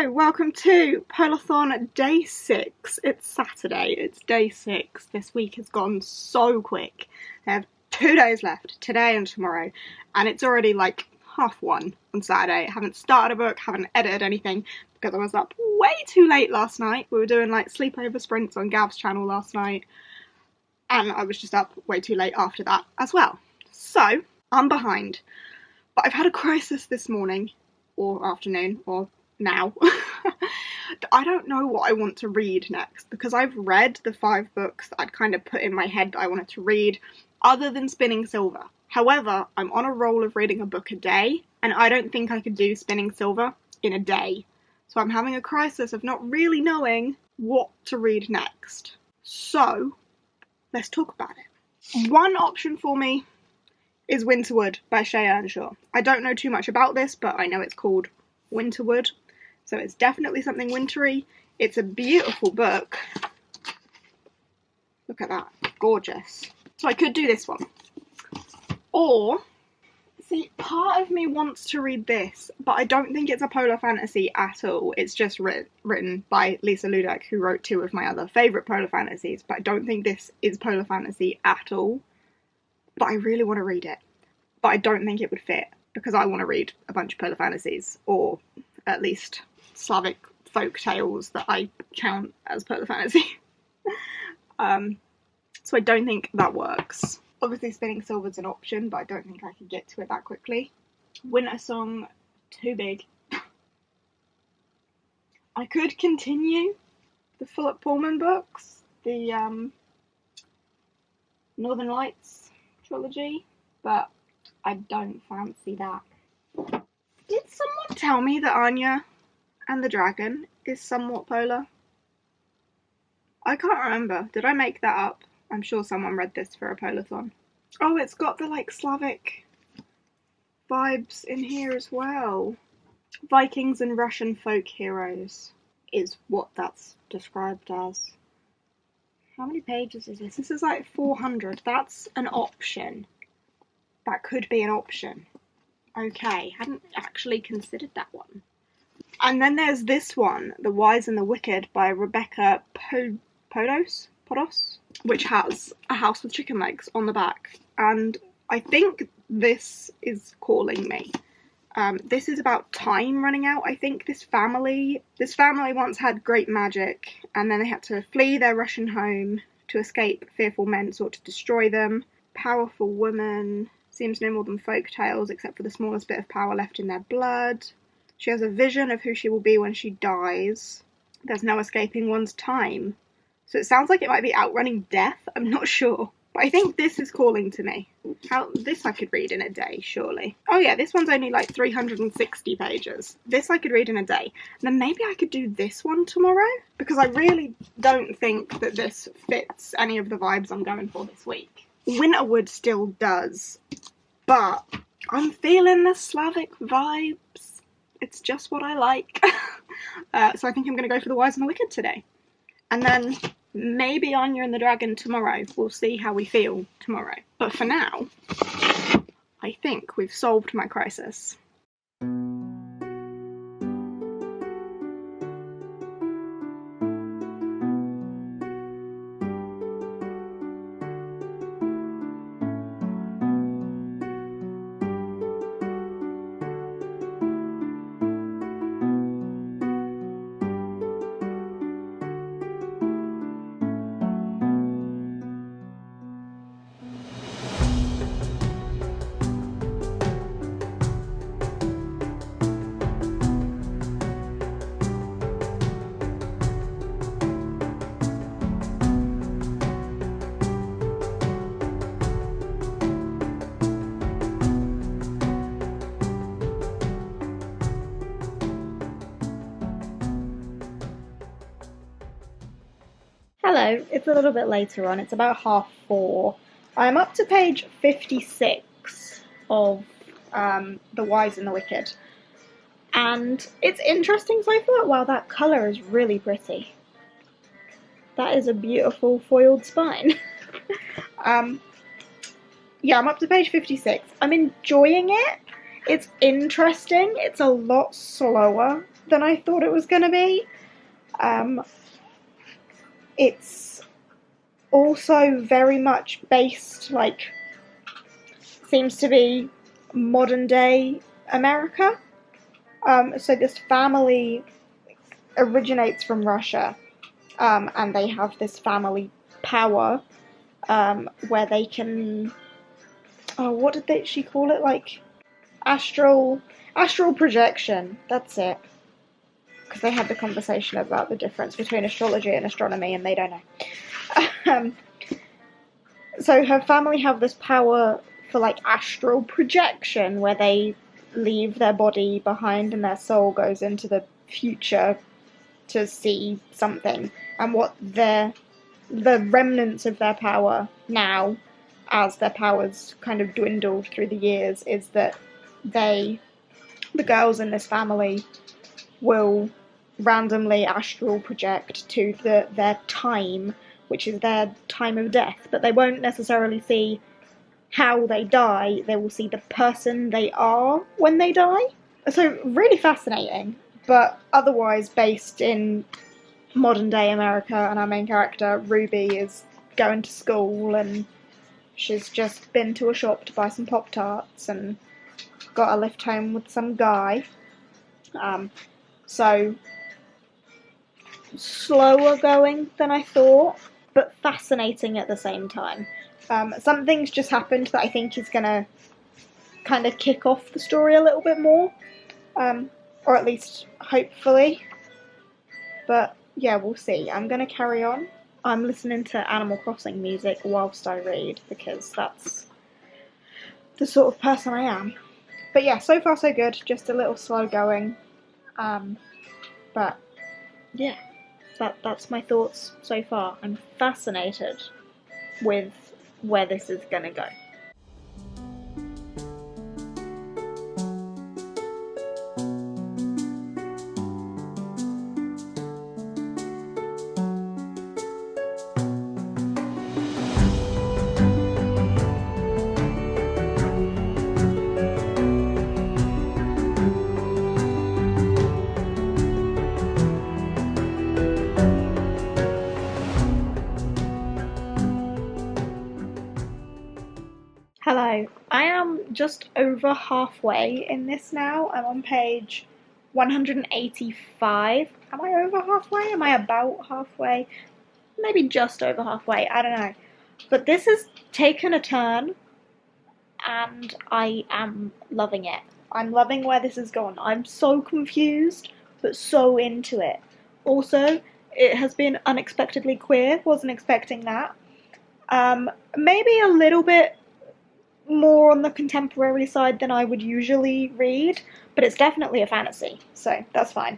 Hello, welcome to Polarthon Day 6. It's Saturday, it's Day 6. This week has gone so quick. I have 2 days left, today and tomorrow, and it's already like 1:30 on Saturday. I haven't started a book, haven't edited anything, because I was up way too late last night. We were doing like sleepover sprints on Gav's channel last night, and I was just up way too late after that as well. So, I'm behind. But I've had a crisis this morning, or afternoon, or now. I don't know what I want to read next, because I've read the 5 books that I'd kind of put in my head that I wanted to read, other than Spinning Silver. However, I'm on a roll of reading a book a day, and I don't think I could do Spinning Silver in a day. So I'm having a crisis of not really knowing what to read next. So, let's talk about it. One option for me is Winterwood by Shea Earnshaw. I don't know too much about this, but I know it's called Winterwood, so it's definitely something wintry. It's a beautiful book. Look at that, gorgeous. So I could do this one. Or, see, part of me wants to read this, but I don't think it's a polar fantasy at all. It's just written by Lisa Ludek, who wrote 2 of my other favourite polar fantasies, but I don't think this is polar fantasy at all. But I really want to read it. But I don't think it would fit, because I want to read a bunch of polar fantasies, or at least Slavic folk tales that I count as polar fantasy. So I don't think that works. Obviously Spinning Silver's an option, but I don't think I could get to it that quickly. Winter Song, too big. I could continue the Philip Pullman books, the Northern Lights trilogy, but I don't fancy that. Did someone tell me that Anya and the Dragon is somewhat polar? I can't remember. Did I make that up? I'm sure someone read this for a Polarthon. Oh, it's got the like Slavic vibes in here as well. Vikings and Russian folk heroes is what that's described as. How many pages is this? This is like 400. That's an option. That could be an option. Okay, hadn't actually considered that one. And then there's this one, The Wise and the Wicked by Rebecca Podos, which has a house with chicken legs on the back. And I think this is calling me. This is about time running out. I think this family once had great magic, and then they had to flee their Russian home to escape fearful men sought to destroy them. Powerful woman, seems no more than folk tales except for the smallest bit of power left in their blood. She has a vision of who she will be when she dies. There's no escaping one's time. So it sounds like it might be outrunning death, I'm not sure. But I think this is calling to me. This I could read in a day, surely. Oh yeah, this one's only like 360 pages. This I could read in a day. And then maybe I could do this one tomorrow, because I really don't think that this fits any of the vibes I'm going for this week. Winterwood still does, but I'm feeling the Slavic vibes. It's just what I like. So I think I'm going to go for The Wise and the Wicked today. And then maybe Anya and the Dragon tomorrow. We'll see how we feel tomorrow. But for now, I think we've solved my crisis. Hello, it's a little bit later on, it's about 4:30. I'm up to page 56 of The Wise and the Wicked, and it's interesting so far. Wow, that colour is really pretty. That is a beautiful foiled spine. Yeah, I'm up to page 56. I'm enjoying it. It's interesting. It's a lot slower than I thought it was going to be. It's also very much based, like, seems to be modern day America. So this family originates from Russia, and they have this family power, where they can, what did she call it? Like, astral projection. That's it. Because they had the conversation about the difference between astrology and astronomy, and they don't know. So her family have this power for, like, astral projection, where they leave their body behind and their soul goes into the future to see something. And what the remnants of their power now, as their powers kind of dwindled through the years, is that the girls in this family will randomly astral project to their time, which is their time of death, but they won't necessarily see how they die. They will see the person they are when they die. So really fascinating, but otherwise based in modern day America. And our main character, Ruby, is going to school, and she's just been to a shop to buy some Pop-Tarts and got a lift home with some guy. So slower going than I thought, but fascinating at the same time. Something's just happened that I think is going to kind of kick off the story a little bit more, or at least hopefully. But yeah, we'll see. I'm going to carry on. I'm listening to Animal Crossing music whilst I read, because that's the sort of person I am. But yeah, so far so good, just a little slow going. But yeah, that's my thoughts so far. I'm fascinated with where this is going to go. Hello, I am just over halfway in this now. I'm on page 185. Am I over halfway? Am I about halfway? Maybe just over halfway, I don't know. But this has taken a turn, and I am loving it. I'm loving where this has gone. I'm so confused, but so into it. Also, it has been unexpectedly queer. Wasn't expecting that. Maybe a little bit more on the contemporary side than I would usually read, but it's definitely a fantasy, so that's fine.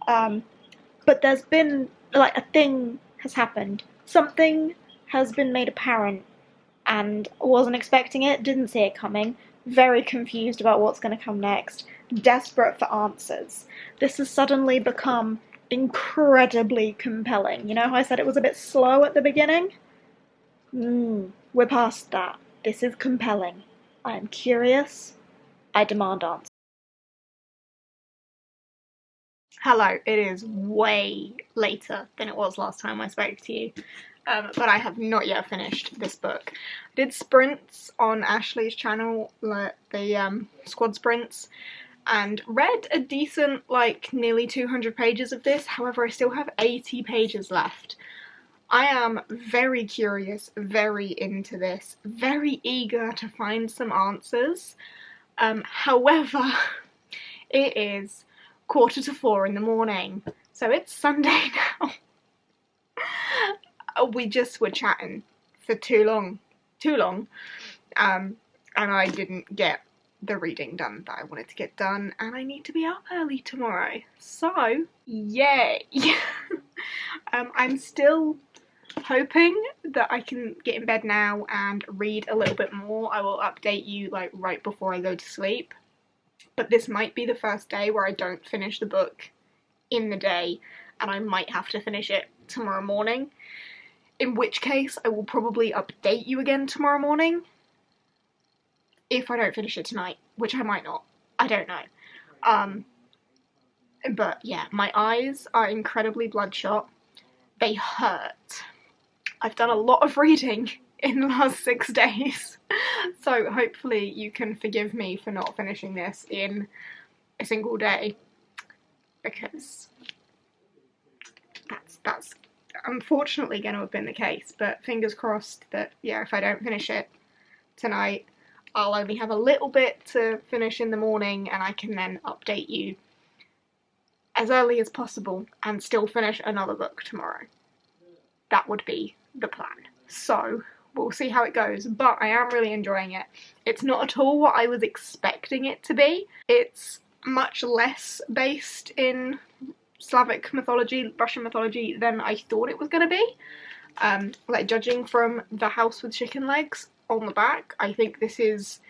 But there's been, like, a thing has happened. Something has been made apparent, and wasn't expecting it, didn't see it coming, very confused about what's going to come next, desperate for answers. This has suddenly become incredibly compelling. You know how I said it was a bit slow at the beginning? We're past that. This is compelling. I am curious. I demand answers. Hello, it is way later than it was last time I spoke to you, but I have not yet finished this book. I did sprints on Ashley's channel, like the squad sprints, and read a decent, like, nearly 200 pages of this. However, I still have 80 pages left. I am very curious, very into this, very eager to find some answers. However, it is 3:45 in the morning, so it's Sunday now. We just were chatting for too long, and I didn't get the reading done that I wanted to get done, and I need to be up early tomorrow, so yay! I'm still hoping that I can get in bed now and read a little bit more. I will update you, like, right before I go to sleep, but this might be the first day where I don't finish the book in the day, and I might have to finish it tomorrow morning, in which case I will probably update you again tomorrow morning if I don't finish it tonight, which I might not. I don't know. But yeah, my eyes are incredibly bloodshot. They hurt. I've done a lot of reading in the last 6 days, so hopefully you can forgive me for not finishing this in a single day, because that's unfortunately going to have been the case. But fingers crossed that, yeah, if I don't finish it tonight, I'll only have a little bit to finish in the morning, and I can then update you as early as possible and still finish another book tomorrow. That would be the plan. So we'll see how it goes, but I am really enjoying it. It's not at all what I was expecting it to be. It's much less based in Slavic mythology, Russian mythology, than I thought it was going to be. Like, judging from the house with chicken legs on the back, I think this is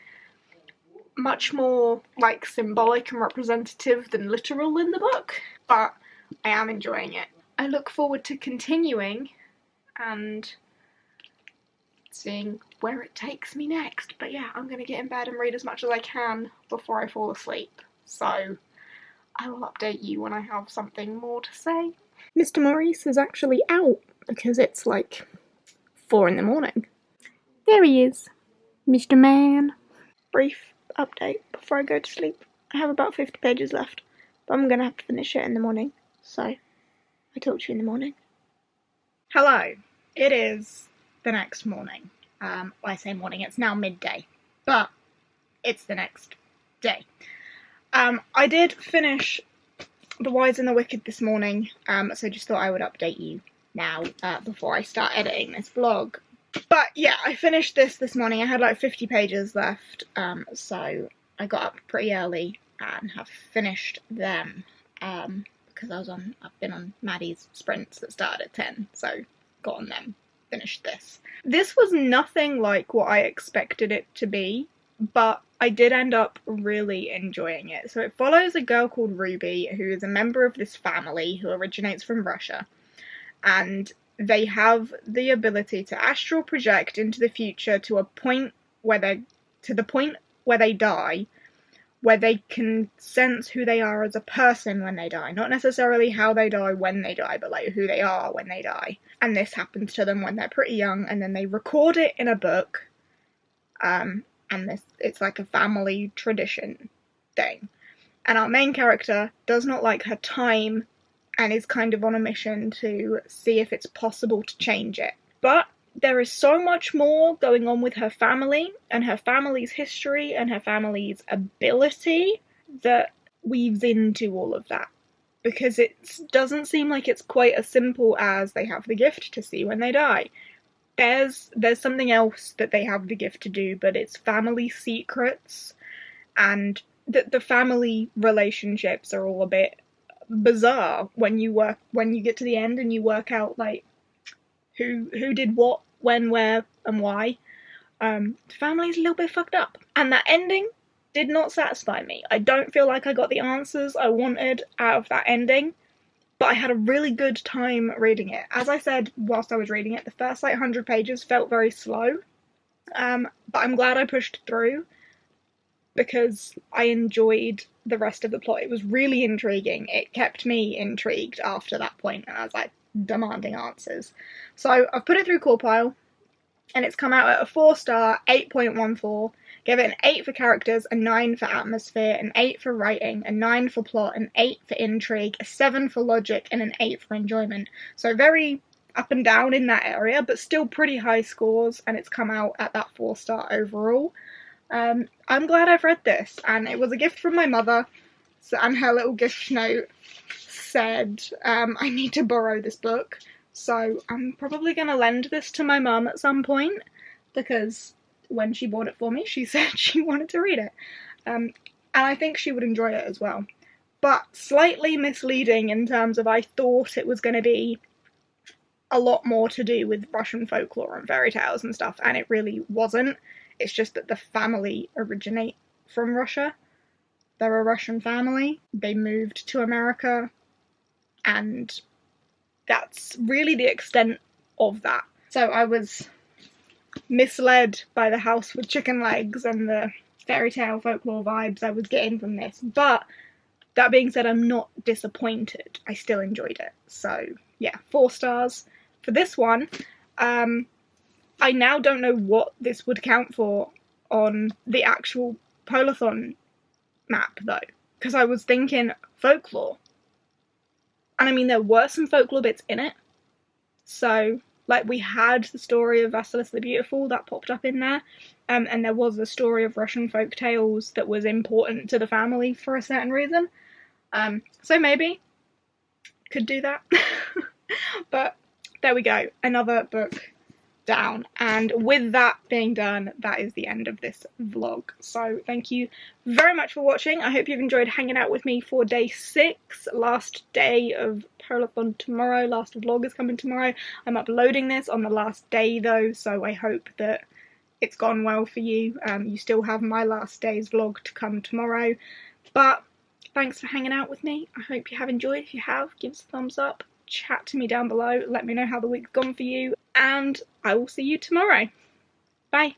much more like symbolic and representative than literal in the book, but I am enjoying it. I look forward to continuing and seeing where it takes me next. But yeah, I'm gonna get in bed and read as much as I can before I fall asleep. So I will update you when I have something more to say. Mr. Maurice is actually out because it's like 4 in the morning. There he is, Mr. Man. Brief update before I go to sleep. I have about 50 pages left, but I'm gonna have to finish it in the morning. So I talk to you in the morning. Hello. It is the next morning. I say morning, it's now midday, but it's the next day. I did finish The Wise and the Wicked this morning, so just thought I would update you now before I start editing this vlog. But yeah, I finished this morning. I had like 50 pages left, so I got up pretty early and have finished them, because I've been on Maddie's sprints that started at 10, so got on them, finished this. This was nothing like what I expected it to be, but I did end up really enjoying it. So it follows a girl called Ruby, who is a member of this family who originates from Russia, and they have the ability to astral project into the future to the point where they die, where they can sense who they are as a person when they die. Not necessarily how they die when they die, but like who they are when they die. And this happens to them when they're pretty young, and then they record it in a book, and it's like a family tradition thing. And our main character does not like her time and is kind of on a mission to see if it's possible to change it. But there is so much more going on with her family and her family's history and her family's ability that weaves into all of that. Because it doesn't seem like it's quite as simple as they have the gift to see when they die. There's something else that they have the gift to do, but it's family secrets, and the family relationships are all a bit bizarre when you get to the end and you work out like who did what, when, where, and why. The family's a little bit fucked up, and that ending did not satisfy me. I don't feel like I got the answers I wanted out of that ending, but I had a really good time reading it. As I said whilst I was reading it, the first like 100 pages felt very slow, but I'm glad I pushed through because I enjoyed the rest of the plot. It was really intriguing. It kept me intrigued after that point, and I was like demanding answers. So I've put it through Corpile, and it's come out at a 4-star, 8.14. Gave it an 8 for characters, a 9 for atmosphere, an 8 for writing, a 9 for plot, an 8 for intrigue, a 7 for logic, and an 8 for enjoyment. So very up and down in that area, but still pretty high scores, and it's come out at that 4-star overall. I'm glad I've read this, and it was a gift from my mother, and her little gift note said, I need to borrow this book, so I'm probably going to lend this to my mum at some point, because when she bought it for me, she said she wanted to read it. And I think she would enjoy it as well. But slightly misleading in terms of I thought it was going to be a lot more to do with Russian folklore and fairy tales and stuff, and it really wasn't. It's just that the family originate from Russia. They're a Russian family. They moved to America, and that's really the extent of that. So I was misled by the house with chicken legs and the fairy tale folklore vibes I was getting from this, but that being said, I'm not disappointed. I still enjoyed it. So yeah, 4 stars for this one. I now don't know what this would count for on the actual Polarthon map though, because I was thinking folklore. And I mean, there were some folklore bits in it. So, like, we had the story of Vasilisa the Beautiful that popped up in there. And there was a story of Russian folk tales that was important to the family for a certain reason. So maybe could do that. But there we go, another book down. And with that being done, that is the end of this vlog. So thank you very much for watching. I hope you've enjoyed hanging out with me for day 6, last day of Polarthon tomorrow. Last vlog is coming tomorrow. I'm uploading this on the last day though, so I hope that it's gone well for you. You still have my last day's vlog to come tomorrow. But thanks for hanging out with me. I hope you have enjoyed. If you have, give us a thumbs up. Chat to me down below. Let me know how the week's gone for you. And I will see you tomorrow. Bye.